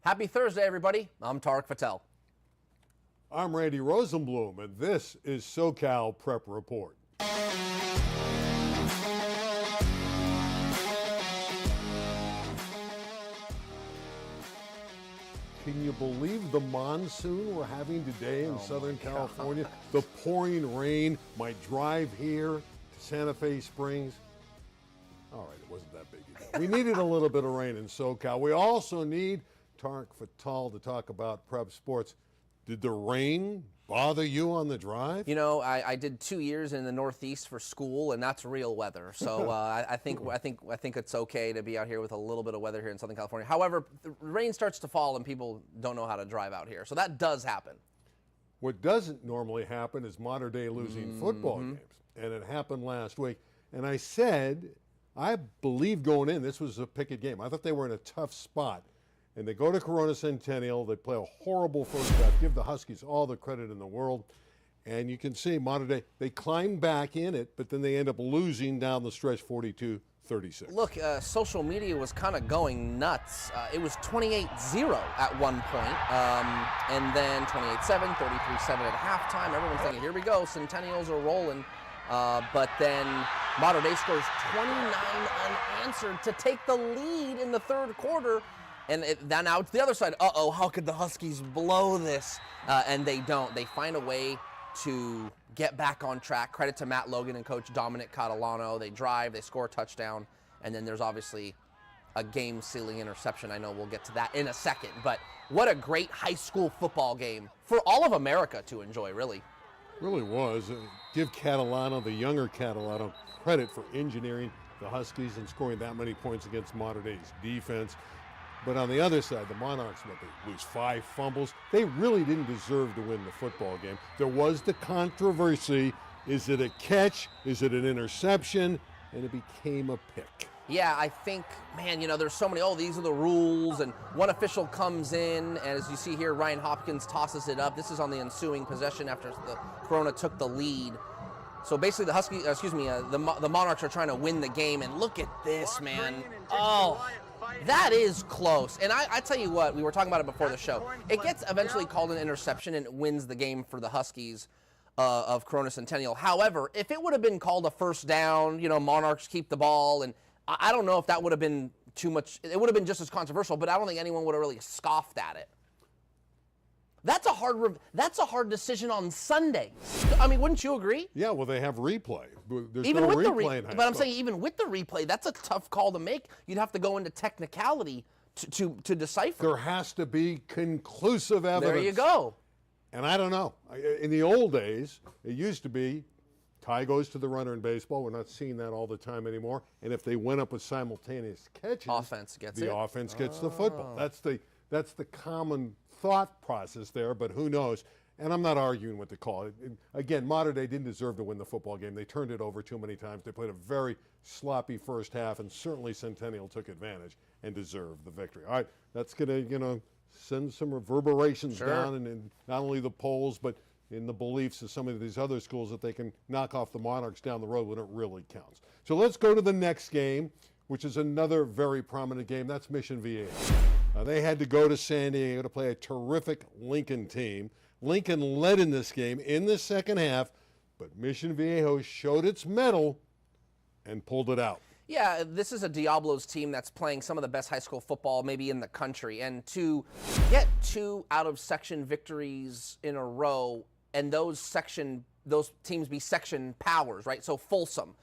Happy Thursday, everybody. I'm Tarek Patel. I'm Randy Rosenblum, and this is SoCal Prep Report. Can you believe the monsoon we're having today in Southern California? The pouring rain, my drive here to Santa Fe Springs. All right, it wasn't that big a deal. We needed a little bit of rain in SoCal. We also need Tarek Fatal to talk about prep sports. Did the rain bother you on the drive? You know, I did 2 years in the Northeast for school, and that's real weather. So I think it's okay to be out here with a little bit of weather here in Southern California. However, the rain starts to fall, and people don't know how to drive out here. So that does happen. What doesn't normally happen is Mater Dei losing football games, and it happened last week. And I said, I believe going in, this was a picket game. I thought they were in a tough spot. And they go to Corona Centennial. They play a horrible first half. Give the Huskies all the credit in the world. And you can see Mater Dei, they climb back in it, but then they end up losing down the stretch 42-36. Look, social media was kind of going nuts. It was 28-0 at one point, and then 28-7, 33-7 at halftime. Everyone's thinking, here we go, Centennials are rolling. But then Mater Dei scores 29 unanswered to take the lead in the third quarter. And then now it's the other side. Uh-oh, how could the Huskies blow this? And they don't. They find a way to get back on track. Credit to Matt Logan and Coach Dominic Catalano. They drive, they score a touchdown, and then there's obviously a game-sealing interception. I know we'll get to that in a second. But what a great high school football game for all of America to enjoy, really. Really was. Give Catalano, the younger Catalano, credit for engineering the Huskies and scoring that many points against Mater Dei's defense. But on the other side, the Monarchs, they lose 5 fumbles. They really didn't deserve to win the football game. There was the controversy. Is it a catch? Is it an interception? And it became a pick. Yeah, I think, man, you know, there's so many, these are the rules, and one official comes in, and as you see here, Ryan Hopkins tosses it up. This is on the ensuing possession after the Corona took the lead. So basically the Monarchs are trying to win the game, and look at this, man. Oh, that is close. And I tell you what, we were talking about it before the show. It gets eventually called an interception, and it wins the game for the Huskies of Corona Centennial. However, if it would have been called a first down, you know, Monarchs keep the ball, and I don't know if that would have been too much. It would have been just as controversial, but I don't think anyone would have really scoffed at it. That's a hard decision on Sundays. I mean, wouldn't you agree? Yeah, well, they have replay. There's even no with replay in high but I'm school. saying even with the replay, that's a tough call to make. You'd have to go into technicality to decipher. There has to be conclusive evidence. There you go. And I don't know. In the old days, it used to be tie goes to the runner in baseball. We're not seeing that all the time anymore. And if they went up with simultaneous catches, offense gets the offense gets the football. That's the common thought process there, but who knows? And I'm not arguing with the call. Again, Mater Dei didn't deserve to win the football game. They turned it over too many times. They played a very sloppy first half, and certainly Centennial took advantage and deserved the victory. All right, that's going to, send some reverberations down in not only the polls, but in the beliefs of some of these other schools that they can knock off the Monarchs down the road when it really counts. So let's go to the next game, which is another very prominent game. That's Mission Viejo. They had to go to San Diego to play a terrific Lincoln team. Lincoln led in this game in the second half, but Mission Viejo showed its mettle and pulled it out. Yeah, this is a Diablos team that's playing some of the best high school football maybe in the country. And to get 2 out-of-section victories in a row and those teams be section powers, right? So Folsom.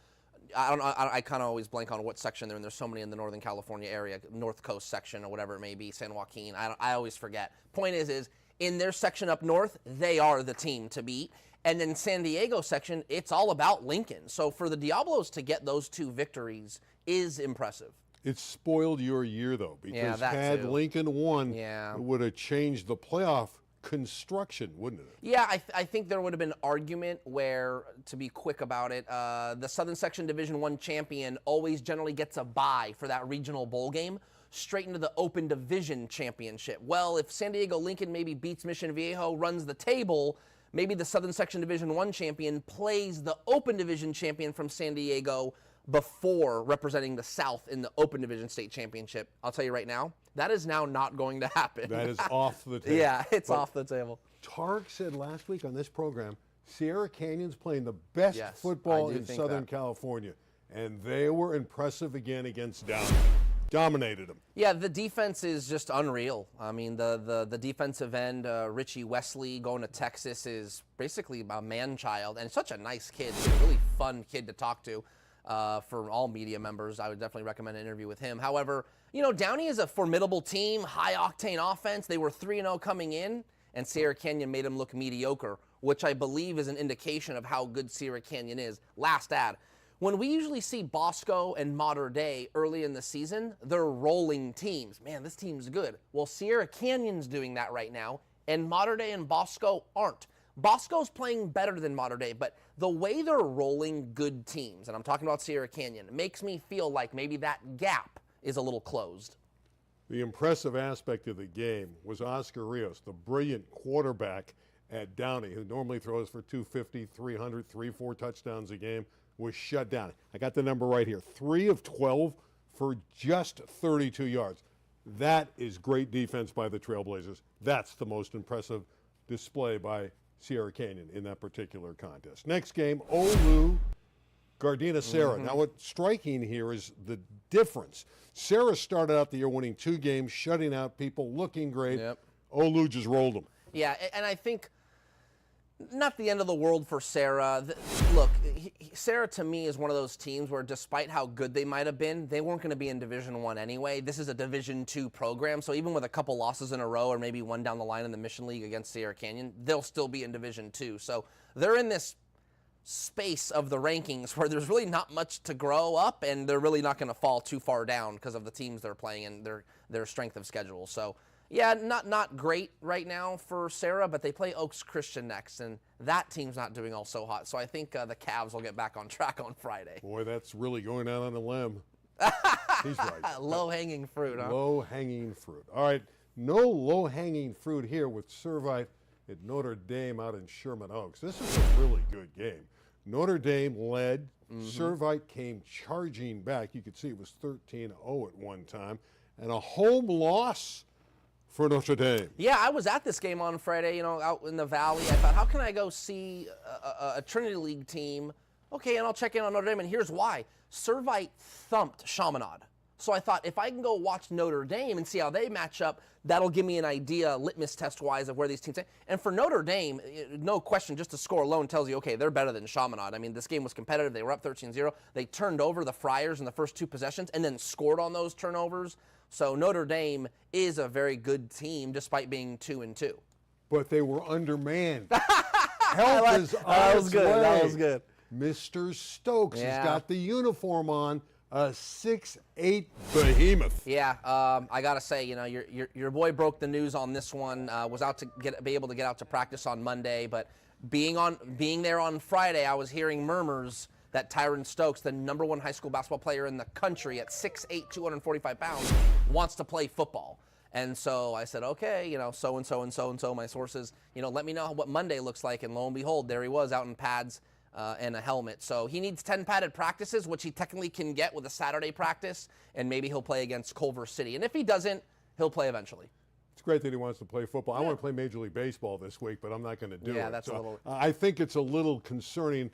I kind of always blank on what section they're in. There's so many in the Northern California area, North Coast section or whatever it may be, San Joaquin. I always forget. Point is in their section up north, they are the team to beat. And then San Diego section, it's all about Lincoln. So for the Diablos to get those 2 victories is impressive. It spoiled your year, though, because had Lincoln won, it would have changed the playoff construction, wouldn't it? Yeah, I think there would have been argument where, to be quick about it, the Southern Section Division I champion always generally gets a bye for that regional bowl game straight into the Open Division Championship. Well, if San Diego Lincoln maybe beats Mission Viejo, runs the table, maybe the Southern Section Division I champion plays the Open Division champion from San Diego before representing the South in the Open Division State Championship. I'll tell you right now, that is now not going to happen. That is off the table. Yeah, it's off the table. Tarek said last week on this program, Sierra Canyon's playing the best football in Southern California, and they were impressive again against Downey. Dominated them. Yeah, the defense is just unreal. I mean, the defensive end, Richie Wesley, going to Texas, is basically a man-child, and such a nice kid. He's a really fun kid to talk to. For all media members, I would definitely recommend an interview with him. However, you know, Downey is a formidable team, high-octane offense. They were 3-0 coming in, and Sierra Canyon made them look mediocre, which I believe is an indication of how good Sierra Canyon is. Last ad. When we usually see Bosco and Mater Dei early in the season, they're rolling teams. Man, this team's good. Well, Sierra Canyon's doing that right now, and Mater Dei and Bosco aren't. Bosco's playing better than Mater Dei, but the way they're rolling good teams, and I'm talking about Sierra Canyon, makes me feel like maybe that gap is a little closed. The impressive aspect of the game was Oscar Rios, the brilliant quarterback at Downey, who normally throws for 250, 300, 3-4 touchdowns a game, was shut down. I got the number right here. 3 of 12 for just 32 yards. That is great defense by the Trailblazers. That's the most impressive display by Sierra Canyon in that particular contest. Next game, Olu Gardena Sarah. Now what's striking here is the difference. Sarah started out the year winning 2 games, shutting out people, looking great. Yep. Olu just rolled them. Yeah, and I think not the end of the world for Sarah. Look, Sarah to me is one of those teams where despite how good they might have been, they weren't going to be in Division I anyway. This is a Division II program, so even with a couple losses in a row or maybe one down the line in the Mission League against Sierra Canyon, they'll still be in Division II. So they're in this space of the rankings where there's really not much to grow up, and they're really not going to fall too far down because of the teams they're playing and their strength of schedule. So yeah, not great right now for Sarah, but they play Oaks Christian next, and that team's not doing all so hot. So I think the Cavs will get back on track on Friday. Boy, that's really going out on a limb. He's right. Low-hanging fruit, huh? Low-hanging fruit. All right, no low-hanging fruit here with Servite at Notre Dame out in Sherman Oaks. This is a really good game. Notre Dame led. Servite came charging back. You could see it was 13-0 at one time. And a home loss for Notre Dame. Yeah, I was at this game on Friday, you know, out in the Valley. I thought, how can I go see a Trinity League team? Okay, and I'll check in on Notre Dame, and here's why. Servite thumped Chaminade. So I thought, if I can go watch Notre Dame and see how they match up, that'll give me an idea, litmus test-wise, of where these teams are. And for Notre Dame, no question, just the score alone tells you, okay, they're better than Chaminade. I mean, this game was competitive. They were up 13-0. They turned over the Friars in the first 2 possessions and then scored on those turnovers. So Notre Dame is a very good team, despite being 2-2. But they were undermanned. Help is on its way. That was good. Mr. Stokes has got the uniform on, a 6'8" behemoth. Yeah, I gotta say, you know, your boy broke the news on this one. Was out to be able to get out to practice on Monday, but being there on Friday, I was hearing murmurs that Tyron Stokes, the #1 high school basketball player in the country at 6'8", 245 pounds, wants to play football. And so I said, okay, you know, so-and-so and so-and-so, my sources, you know, let me know what Monday looks like. And lo and behold, there he was out in pads and a helmet. So he needs 10 padded practices, which he technically can get with a Saturday practice, and maybe he'll play against Culver City. And if he doesn't, he'll play eventually. It's great that he wants to play football. I want to play Major League Baseball this week, but I'm not going to do it. Yeah, that's so a little... I think it's a little concerning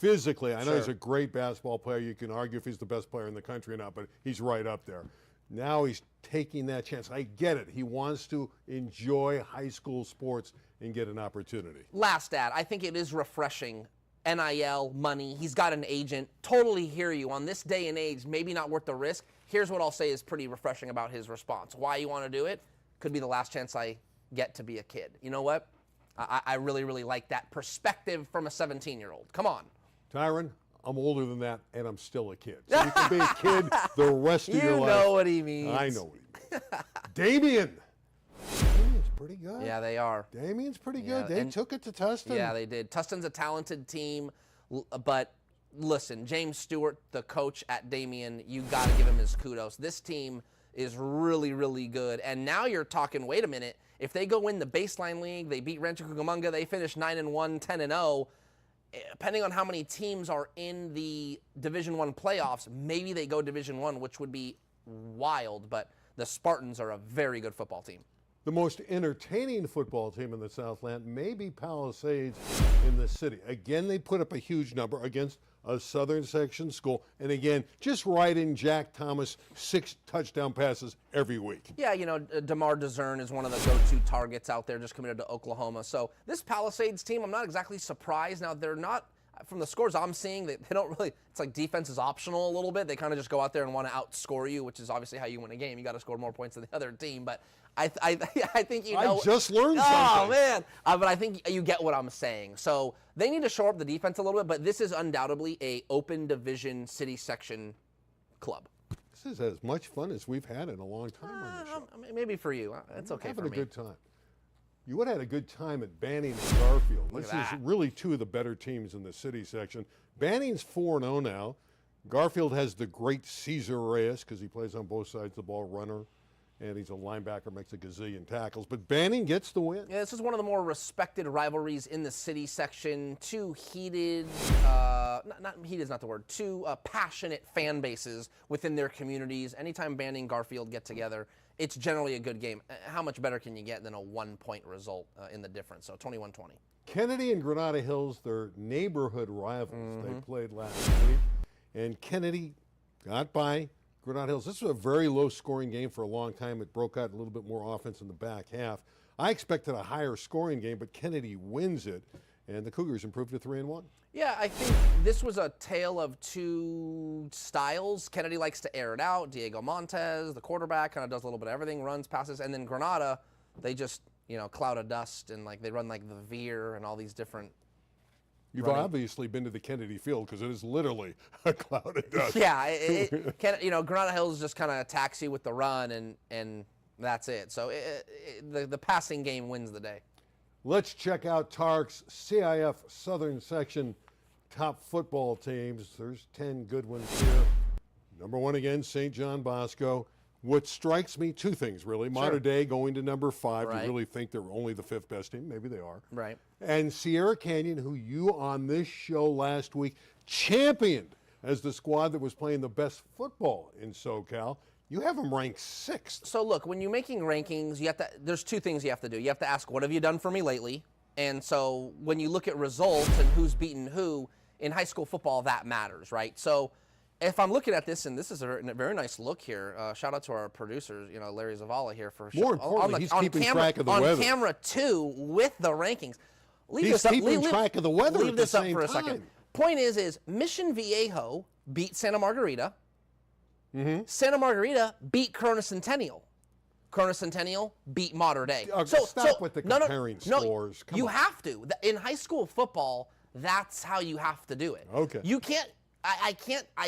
physically. I know he's a great basketball player. You can argue if he's the best player in the country or not, but he's right up there. Now he's taking that chance. I get it. He wants to enjoy high school sports and get an opportunity. Last stat, I think it is refreshing. NIL, money, he's got an agent. Totally hear you. On this day and age, maybe not worth the risk. Here's what I'll say is pretty refreshing about his response. Why you want to do it? Could be the last chance I get to be a kid. You know what? I really, really like that perspective from a 17-year-old. Come on. Tyron, I'm older than that, and I'm still a kid. So you can be a kid the rest of your life. You know what he means. I know what he means. Damien's pretty good. Yeah, they are. Damien's pretty good. They took it to Tustin. Yeah, they did. Tustin's a talented team, but listen, James Stewart, the coach at Damien, you got to give him his kudos. This team is really, really good. And now you're talking, wait a minute, if they go win the Baseline League, they beat Rancho Cucamonga, they finish 9-1, 10-0, depending on how many teams are in the Division I playoffs, maybe they go Division I, which would be wild, but the Spartans are a very good football team. The most entertaining football team in the Southland may be Palisades in the city. Again, they put up a huge number against a Southern Section school. And again, just right in Jack Thomas, 6 touchdown passes every week. Yeah, you know, DeMar DeZern is one of the go-to targets out there, just committed to Oklahoma. So this Palisades team, I'm not exactly surprised. Now, they're not, from the scores I'm seeing, they don't really, it's like defense is optional a little bit. They kind of just go out there and want to outscore you, which is obviously how you win a game. You got to score more points than the other team. But I think you know. I just learned something. Oh, man. But I think you get what I'm saying. So they need to shore up the defense a little bit, but this is undoubtedly a open division city section club. This is as much fun as we've had in a long time on the show. Maybe for you. It's okay for me. Having a good time. You would have had a good time at Banning and Garfield. This is really 2 of the better teams in the city section. Banning's 4-0 now. Garfield has the great Cesar Reyes because he plays on both sides of the ball, runner, and he's a linebacker, makes a gazillion tackles. But Banning gets the win. Yeah, this is one of the more respected rivalries in the city section. 2 heated, not heated is not the word, 2 passionate fan bases within their communities. Anytime Banning and Garfield get together, it's generally a good game. How much better can you get than a 1-point result in the difference? So 21-20. Kennedy and Granada Hills, they're neighborhood rivals. They played last week, and Kennedy got by Granada Hills. This was a very low-scoring game for a long time. It broke out a little bit more offense in the back half. I expected a higher scoring game, but Kennedy wins it, and the Cougars improved to 3-1. Yeah, I think this was a tale of 2 styles. Kennedy likes to air it out. Diego Montez, the quarterback, kind of does a little bit of everything, runs, passes, and then Granada, they just, you know, cloud of dust, and like they run like the veer and all these different. You've obviously been to the Kennedy Field because it is literally a cloud of dust. Yeah, you know, Granada Hills just kind of attacks you with the run, and that's it. So the passing game wins the day. Let's check out Tarek's CIF Southern Section top football teams. There's 10 good ones here. Number 1 again, St. John Bosco. What strikes me, 2 things really. Mater Dei going to number 5. Right. You really think they're only the 5th best team? Maybe they are. Right. And Sierra Canyon, who you on this show last week championed as the squad that was playing the best football in SoCal. You have them ranked 6th. So look, when you're making rankings, you have to. There's 2 things you have to do. You have to ask, what have you done for me lately? And so when you look at results and who's beaten who in high school football, that matters, right? So if I'm looking at this, and this is a very nice look here. Shout out to our producers, you know, Larry Zavala here for more importantly, he's keeping track of the weather on camera too with the rankings. He's keeping track of the weather. Leave this up for a time. second. Point is Mission Viejo beat Santa Margarita. Santa Margarita beat Corona Centennial. Corona Centennial beat Mater Dei. Stop with the comparing scores. You have to. In high school football, that's how you have to do it. Okay. You can't. I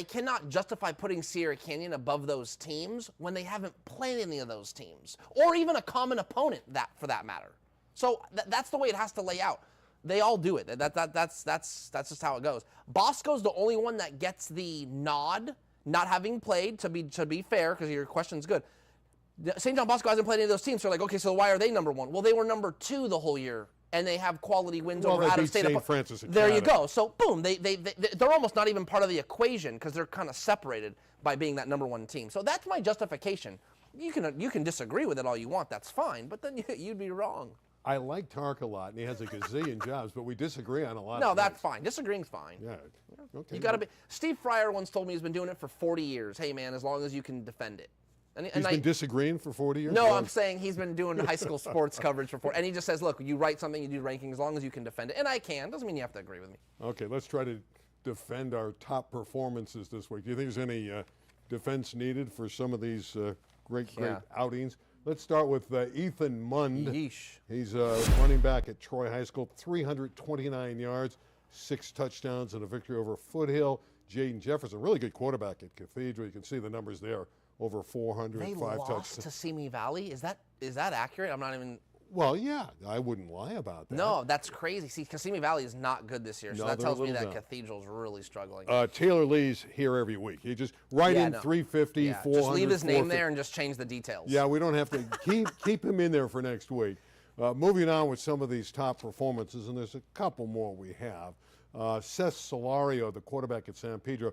cannot justify putting Sierra Canyon above those teams when they haven't played any of those teams, or even a common opponent, that for that matter. So that's the way it has to lay out. They all do it. That's just how it goes. Bosco's the only one that gets the nod, not having played. To be fair, because your question's good. St. John Bosco hasn't played any of those teams. So they're like, okay, so why are they number 1? Well, they were number 2 the whole year, and they have quality wins over out of state. St. Francis there you go. So boom, they're almost not even part of the equation because they're kind of separated by being that number 1 team. So that's my justification. You can disagree with it all you want. That's fine, but then you'd be wrong. I like Tarek a lot, and he has a gazillion jobs, but we disagree on a lot. No, that's fine. Disagreeing's fine. Yeah. Okay. You got to be. Steve Fryer once told me he's been doing it for 40 years. Hey man, as long as you can defend it. And he's been disagreeing for 40 years? No, I'm saying he's been doing high school sports coverage for 40. And he just says, look, you write something, you do rankings, as long as you can defend it. And I can. Doesn't mean you have to agree with me. Okay, let's try to defend our top performances this week. Do you think there's any defense needed for some of these great outings? Let's start with Ethan Mund. Yeesh. He's running back at Troy High School, 329 yards, 6 touchdowns, and a victory over Foothill. Jaden Jefferson, really good quarterback at Cathedral. You can see the numbers there. Over 400, they 5 lost touchdowns. to Simi Valley? Is that accurate? I'm not even. Well, yeah, I wouldn't lie about that. No, that's crazy. See, Kissimmee Valley is not good this year, so that tells me that Cathedral's really struggling. Taylor Lee's here every week. He just in 350, 400. Just leave his name there and just change the details. Yeah, we don't have to keep him in there for next week. Moving on with some of these top performances, and there's a couple more we have. Seth Solario, the quarterback at San Pedro,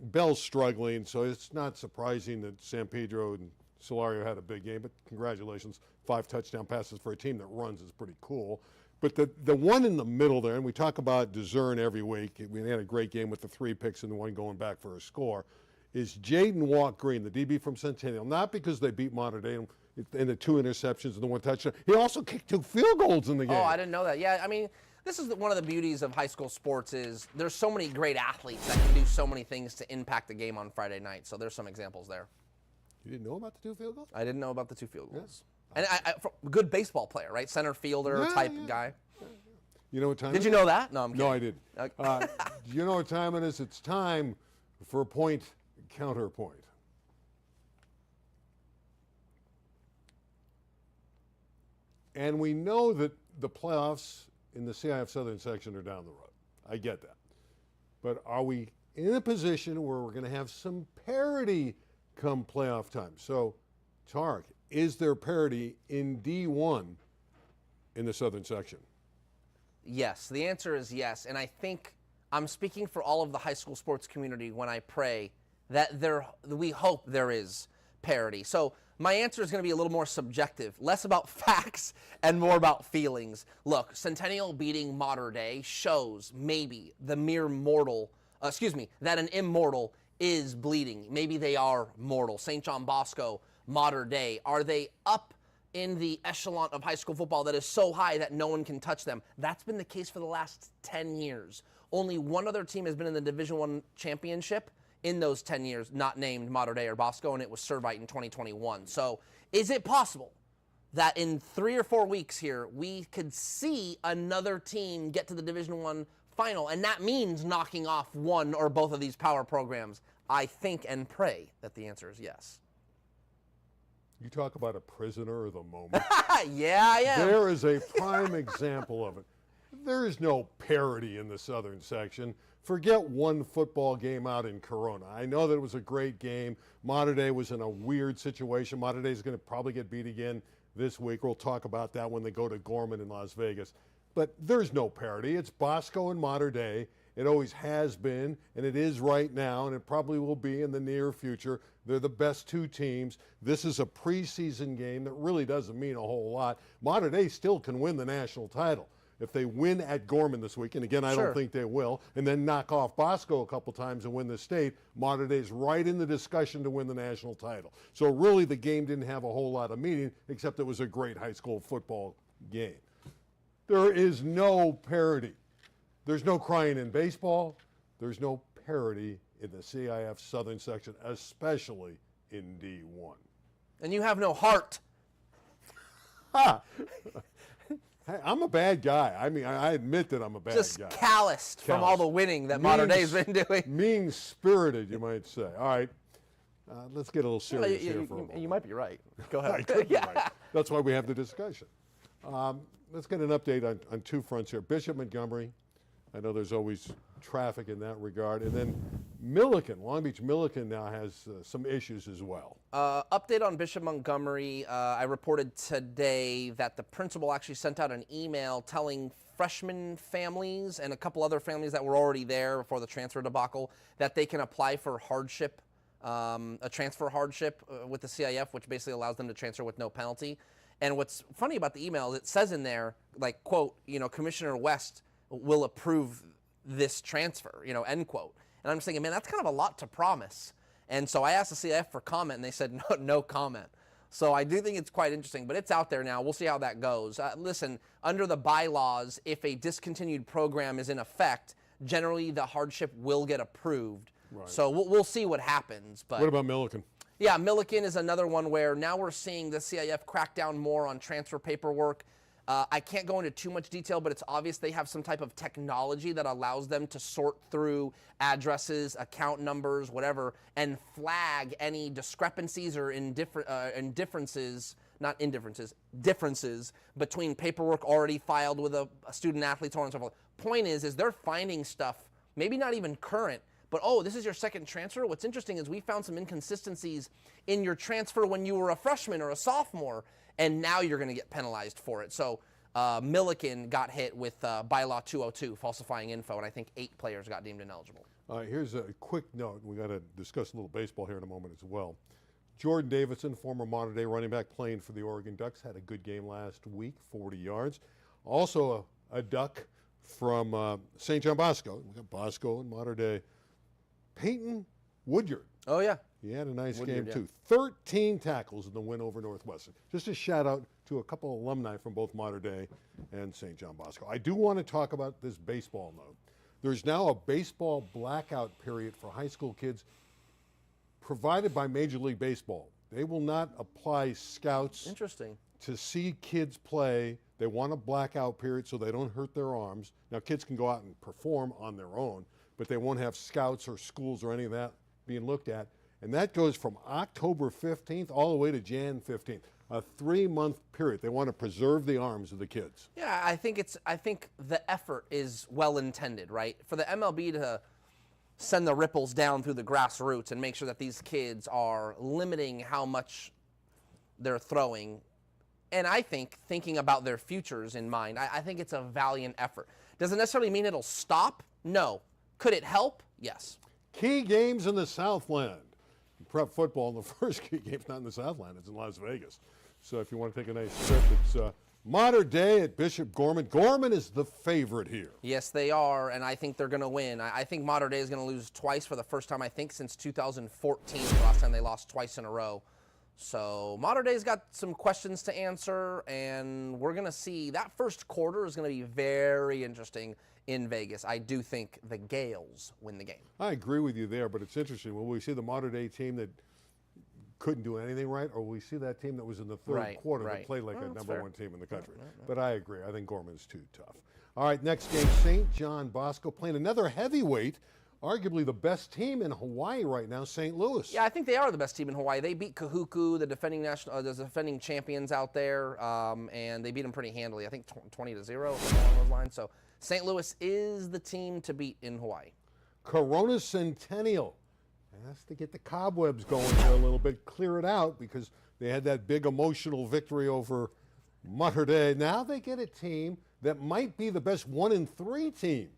Bell's struggling, so it's not surprising that San Pedro and Solario had a big game, but congratulations. 5 touchdown passes for a team that runs is pretty cool. But the one in the middle there, and we talk about Dezern every week, we had a great game with the 3 picks and the one going back for a score, is Jaden Walk-Green, the DB from Centennial. Not because they beat Mater Dei in the 2 interceptions and the 1 touchdown. He also kicked 2 field goals in the game. Oh, I didn't know that. Yeah, I mean, this is one of the beauties of high school sports is there's so many great athletes that can do so many things to impact the game on Friday night. So there's some examples there. You didn't know about the 2 field goals? I didn't know about the 2 field goals. Yeah. And good baseball player, right? Center fielder type guy. You know what time Did you know that? No, I'm kidding. No, I didn't. Do you know what time it is? It's time for a point counterpoint. And we know that the playoffs in the CIF Southern section are down the road. I get that. But are we in a position where we're going to have some parity come playoff time? So, Tarek, is there parity in D1 in the Southern section? Yes, the answer is yes. And I think I'm speaking for all of the high school sports community when I pray that we hope there is parity. So my answer is going to be a little more subjective, less about facts and more about feelings. Look, Centennial beating Mater Dei shows maybe that an immortal is bleeding. Maybe they are mortal. St. John Bosco, Mater Dei, are they up in the echelon of high school football that is so high that no one can touch them? That's been the case for the last 10 years. Only one other team has been in the Division I championship in those 10 years, not named Mater Dei or Bosco, and it was Servite in 2021. So is it possible that in 3 or 4 weeks here, we could see another team get to the Division I final, and that means knocking off one or both of these power programs? I think and pray that the answer is yes. You talk about a prisoner of the moment. Yeah, I am. There is a prime example of it. There is no parity in the Southern section. Forget one football game out in Corona. I know that it was a great game. Mater Dei was in a weird situation. Mater Dei is going to probably get beat again this week. We'll talk about that when they go to Gorman in Las Vegas. But there's no parity. It's Bosco and Mater Dei. It always has been, and it is right now, and it probably will be in the near future. They're the best 2 teams. This is a preseason game that really doesn't mean a whole lot. Mater Dei still can win the national title. If they win at Gorman this week, and again, I don't think they will, and then knock off Bosco a couple times and win the state, Mater Dei's right in the discussion to win the national title. So really the game didn't have a whole lot of meaning, except it was a great high school football game. There is no parity. There's no crying in baseball. There's no parity in the CIF Southern section, especially in D1. And you have no heart. Hey, I'm a bad guy. I mean, I admit that I'm a bad guy. Just calloused from all the winning that Mater Dei's been doing. Mean-spirited, you might say. All right, let's get a little serious here for a moment. You might be right. Go ahead. I could be right. That's why we have the discussion. Let's get an update on 2 fronts here. Bishop Montgomery. I know there's always traffic in that regard. And then Milliken, Long Beach Milliken now has some issues as well. Update on Bishop Montgomery. I reported today that the principal actually sent out an email telling freshman families and a couple other families that were already there before the transfer debacle that they can apply for hardship, a transfer hardship with the CIF, which basically allows them to transfer with no penalty. And what's funny about the email is it says in there, like, quote, Commissioner West will approve this transfer, end quote. And I'm just thinking, man, that's kind of a lot to promise. And so I asked the CIF for comment, and they said no comment. So I do think it's quite interesting, but it's out there now. We'll see how that goes. Listen, under the bylaws, if a discontinued program is in effect, generally the hardship will get approved. Right. So we'll see what happens. But what about Milliken? Yeah, Milliken is another one where now we're seeing the CIF crack down more on transfer paperwork. I can't go into too much detail, but it's obvious they have some type of technology that allows them to sort through addresses, account numbers, whatever, and flag any discrepancies or differences between paperwork already filed with a student athlete, so on and so forth. Point is they're finding stuff, maybe not even current, but, oh, this is your second transfer? What's interesting is we found some inconsistencies in your transfer when you were a freshman or a sophomore, and now you're going to get penalized for it. So Milliken got hit with bylaw 202, falsifying info, and I think 8 players got deemed ineligible. Here's a quick note. We got to discuss a little baseball here in a moment as well. Jordan Davidson, former Mater Dei running back playing for the Oregon Ducks, had a good game last week, 40 yards. Also a Duck from St. John Bosco. We got Bosco and Mater Dei. Peyton Woodyard. Oh, yeah. He had a nice Woodyard, game, too. 13 tackles in the win over Northwestern. Just a shout-out to a couple of alumni from both Mater Dei and St. John Bosco. I do want to talk about this baseball note. There's now a baseball blackout period for high school kids provided by Major League Baseball. They will not apply scouts Interesting. to see kids play. They want a blackout period so they don't hurt their arms. Now, kids can go out and perform on their own, but they won't have scouts or schools or any of that being looked at. And that goes from October 15th all the way to Jan 15th, a 3-month period. They want to preserve the arms of the kids. Yeah, I think the effort is well intended, right? For the MLB to send the ripples down through the grassroots and make sure that these kids are limiting how much they're throwing. And I think thinking about their futures in mind, I think it's a valiant effort. Does it necessarily mean it'll stop? No. Could it help? Yes. Key games in the Southland. Prep football, the first key game's not in the Southland, it's in Las Vegas. So if you want to take a nice trip, it's Mater Dei at Bishop Gorman. Gorman is the favorite here. Yes, they are, and I think they're going to win. I think Mater Dei is going to lose twice for the first time, I think, since 2014, the last time they lost twice in a row. So Mater Dei's got some questions to answer, and we're going to see that first quarter is going to be very interesting in Vegas. I do think the Gales win the game. I agree with you there, but it's interesting. Will we see the Mater Dei team that couldn't do anything right, or will we see that team that was in the third quarter that played like a number one team in the country? But I agree. I think Gorman's too tough. All right, next game, St. John Bosco playing another heavyweight, arguably the best team in Hawaii right now, St. Louis. Yeah, I think they are the best team in Hawaii. They beat Kahuku, the defending champions out there, and they beat them pretty handily. I think 20-0 along those lines. So St. Louis is the team to beat in Hawaii. Corona Centennial has to get the cobwebs going here a little bit, clear it out, because they had that big emotional victory over Mater Dei. Now they get a team that might be the best 1-3 team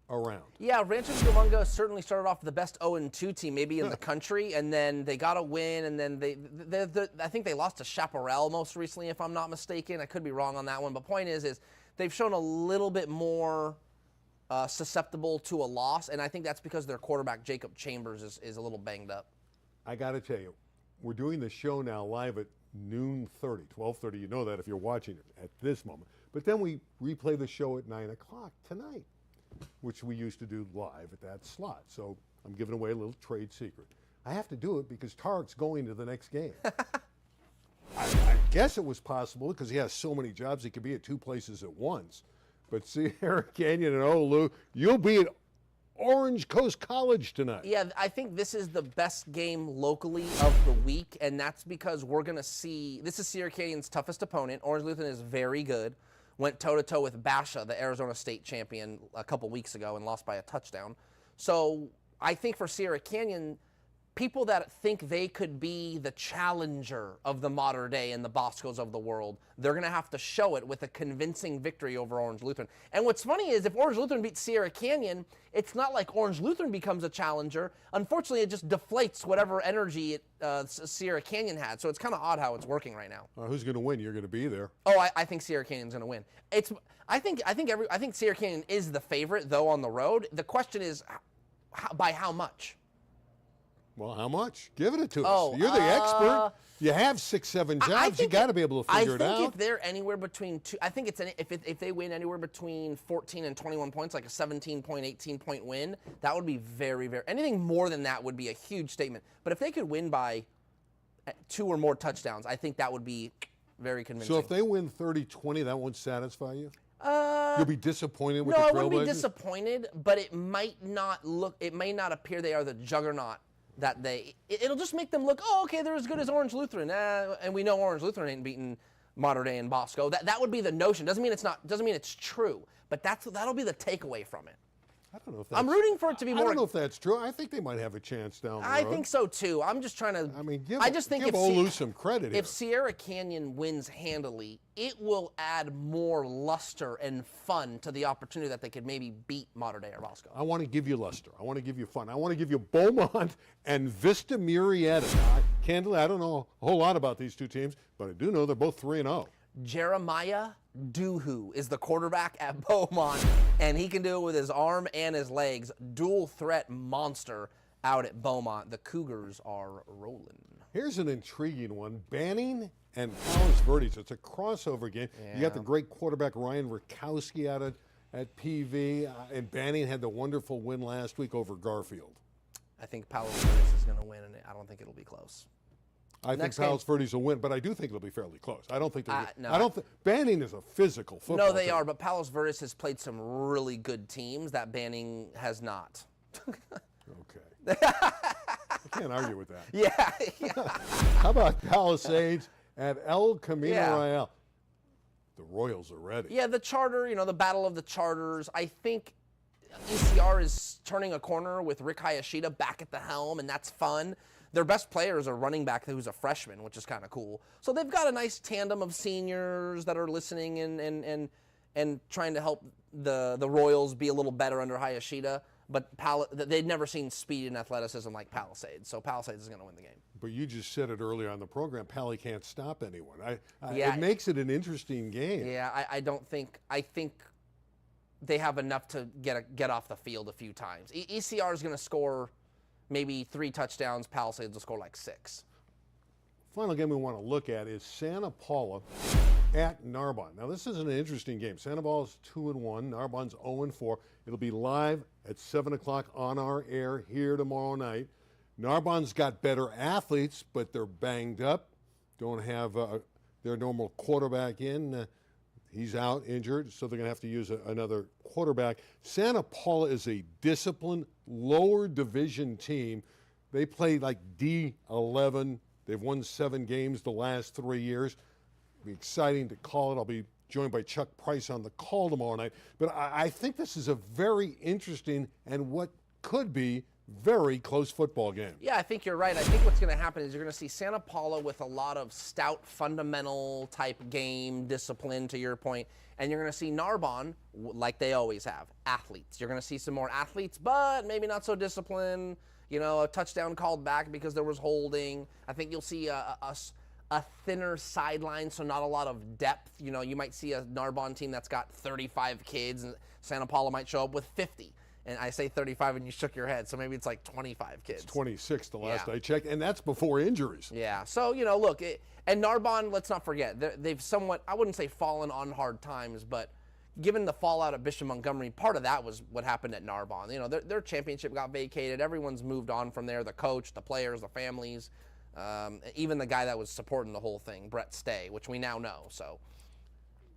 around. Yeah, Rancho Cucamonga certainly started off the best 0-2 team maybe in the country, and then they got a win, and then I think they lost to Chaparral most recently, if I'm not mistaken. I could be wrong on that one, but point is they've shown a little bit more susceptible to a loss, and I think that's because their quarterback, Jacob Chambers, is a little banged up. I got to tell you, we're doing the show now live at noon 30, 12:30. You know that if you're watching it at this moment. But then we replay the show at 9 o'clock tonight, which we used to do live at that slot. So I'm giving away a little trade secret. I have to do it because Tarek's going to the next game. I guess it was possible because he has so many jobs, he could be at 2 places at once. But Sierra Canyon and Olu, you'll be at Orange Coast College tonight. Yeah, I think this is the best game locally of the week, and that's because we're going to see, this is Sierra Canyon's toughest opponent. Orange Lutheran is very good. Went toe-to-toe with Basha, the Arizona State champion, a couple weeks ago and lost by a touchdown. So I think for Sierra Canyon, people that think they could be the challenger of the Mater Dei and the Boscos of the world, they're going to have to show it with a convincing victory over Orange Lutheran. And what's funny is if Orange Lutheran beats Sierra Canyon, it's not like Orange Lutheran becomes a challenger. Unfortunately, it just deflates whatever energy Sierra Canyon had. So it's kind of odd how it's working right now. Who's going to win? You're going to be there. Oh, I think Sierra Canyon's going to win. I think Sierra Canyon is the favorite though on the road. The question is, by how much? Well, how much? Give it to us. You're the expert. You have 6, 7 jobs. You got to be able to figure it out. I think if they're anywhere between if they win anywhere between 14 and 21 points, like a 17-point, 18-point win, that would be very, very. Anything more than that would be a huge statement. But if they could win by 2 or more touchdowns, I think that would be very convincing. So if they win 30-20, that won't satisfy you? You'll be disappointed with the Trailblazers? No, I wouldn't be disappointed, but it may not appear they are the juggernaut that it'll just make them look, oh, okay, they're as good as Orange Lutheran. And we know Orange Lutheran ain't beaten Mater Dei and Bosco. That would be the notion. Doesn't mean it's true, but that'll be the takeaway from it. I don't know if that's, I'm rooting for it to be more. I don't know if that's true. I think they might have a chance down the road. I think so too. I'm just trying to. I mean, give Olu some credit here. If Sierra Canyon wins handily, it will add more luster and fun to the opportunity that they could maybe beat Mater Dei or Bosco. I want to give you luster. I want to give you fun. I want to give you Beaumont and Vista Murrieta. Candidly, I don't know a whole lot about these two teams, but I do know they're both 3-0. Jeremiah Doohoo is the quarterback at Beaumont, and he can do it with his arm and his legs. Dual threat monster out at Beaumont. The Cougars are rolling. Here's an intriguing one. Banning and Palos Verdes. It's a crossover game. Yeah. You got the great quarterback Ryan Rakowski out at PV, and Banning had the wonderful win last week over Garfield. I think Palos Verdes is going to win, and I don't think it'll be close. I think Palos Verdes will win, but I do think it'll be fairly close. I don't think Banning is a physical football No, they team. are, but Palos Verdes has played some really good teams that Banning has not. Okay. I can't argue with that. Yeah. How about Palisades at El Camino Real? The Royals are ready. Yeah, the charter, the battle of the charters. I think ECR is turning a corner with Rick Hayashida back at the helm, and that's fun. Their best player is a running back who's a freshman, which is kind of cool. So they've got a nice tandem of seniors that are listening and trying to help the Royals be a little better under Hayashida. But they'd never seen speed and athleticism like Palisades, so Palisades is going to win the game. But you just said it earlier on the program, Pally can't stop anyone. It makes it an interesting game. Yeah, I think they have enough to get off the field a few times. ECR is going to score maybe 3 touchdowns. Palisades will score like 6. Final game we want to look at is Santa Paula at Narbonne. Now, this is an interesting game. Santa Paula's 2-1. Narbonne's 0-4. It'll be live at 7 o'clock on our air here tomorrow night. Narbonne's got better athletes, but they're banged up. Don't have their normal quarterback in. He's out injured, so they're going to have to use another quarterback. Santa Paula is a disciplined, lower division team. They play like D11. They've won 7 games the last 3 years. It'll be exciting to call it. I'll be joined by Chuck Price on the call tomorrow night. But I think this is a very interesting and what could be very close football game. Yeah, I think you're right. I think what's going to happen is you're going to see Santa Paula with a lot of stout, fundamental type game, discipline, to your point, and you're going to see Narbonne, like they always have, athletes. You're going to see some more athletes, but maybe not so disciplined. A touchdown called back because there was holding. I think you'll see a thinner sideline, so not a lot of depth. You might see a Narbonne team that's got 35 kids, and Santa Paula might show up with 50. And I say 35 and you shook your head, so maybe it's like 25 kids. It's 26 the last I checked, and that's before injuries. Yeah, so, look, and Narbonne, let's not forget, they've somewhat, I wouldn't say fallen on hard times, but given the fallout of Bishop Montgomery, part of that was what happened at Narbonne. Their championship got vacated. Everyone's moved on from there, the coach, the players, the families, even the guy that was supporting the whole thing, Brett Stay, which we now know, so.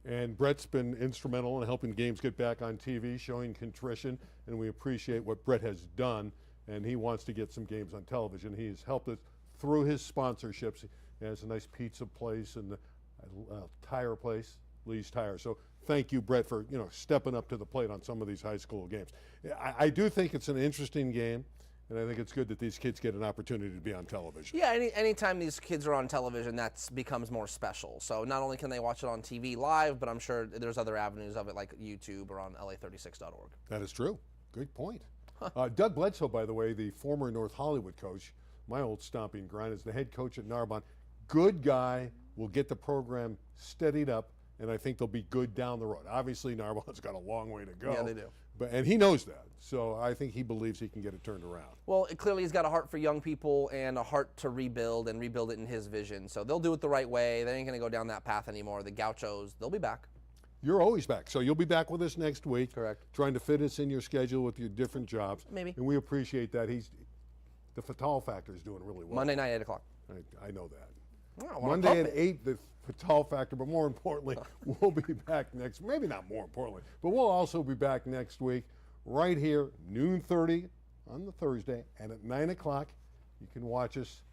And Brett's been instrumental in helping games get back on TV, showing contrition, and we appreciate what Brett has done, and he wants to get some games on television. He's helped us through his sponsorships. He has a nice pizza place and a tire place, Lee's Tire. So thank you, Brett, for stepping up to the plate on some of these high school games. I do think it's an interesting game. And I think it's good that these kids get an opportunity to be on television. Yeah, anytime these kids are on television, that becomes more special. So not only can they watch it on TV live, but I'm sure there's other avenues of it like YouTube or on LA36.org. That is true. Good point. Doug Bledsoe, by the way, the former North Hollywood coach, my old stomping ground, is the head coach at Narbonne. Good guy, will get the program steadied up, and I think they'll be good down the road. Obviously, Narbonne's got a long way to go. Yeah, they do. And he knows that, so I think he believes he can get it turned around. Well, clearly he's got a heart for young people and a heart to rebuild and rebuild it in his vision. So they'll do it the right way. They ain't going to go down that path anymore. The Gauchos, they'll be back. You're always back, so you'll be back with us next week. Correct. Trying to fit us in your schedule with your different jobs. Maybe. And we appreciate that. The Fatal Factor is doing really well. Monday night, 8 o'clock. I know that. Oh, Monday at 8, the Fatal Factor, but more importantly, we'll be back maybe not more importantly, but we'll also be back next week right here, noon 30 on the Thursday, and at 9 o'clock, you can watch us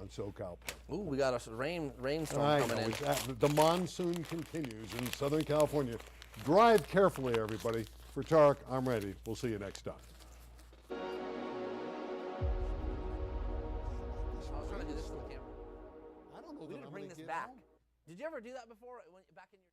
on SoCal. Ooh, we got a rainstorm coming in. The monsoon continues in Southern California. Drive carefully, everybody. For Tarek, I'm ready. We'll see you next time. I was trying to do this to the camera. I don't know We that need to I'm bring gonna this get back. home. Did you ever do that before? Back in your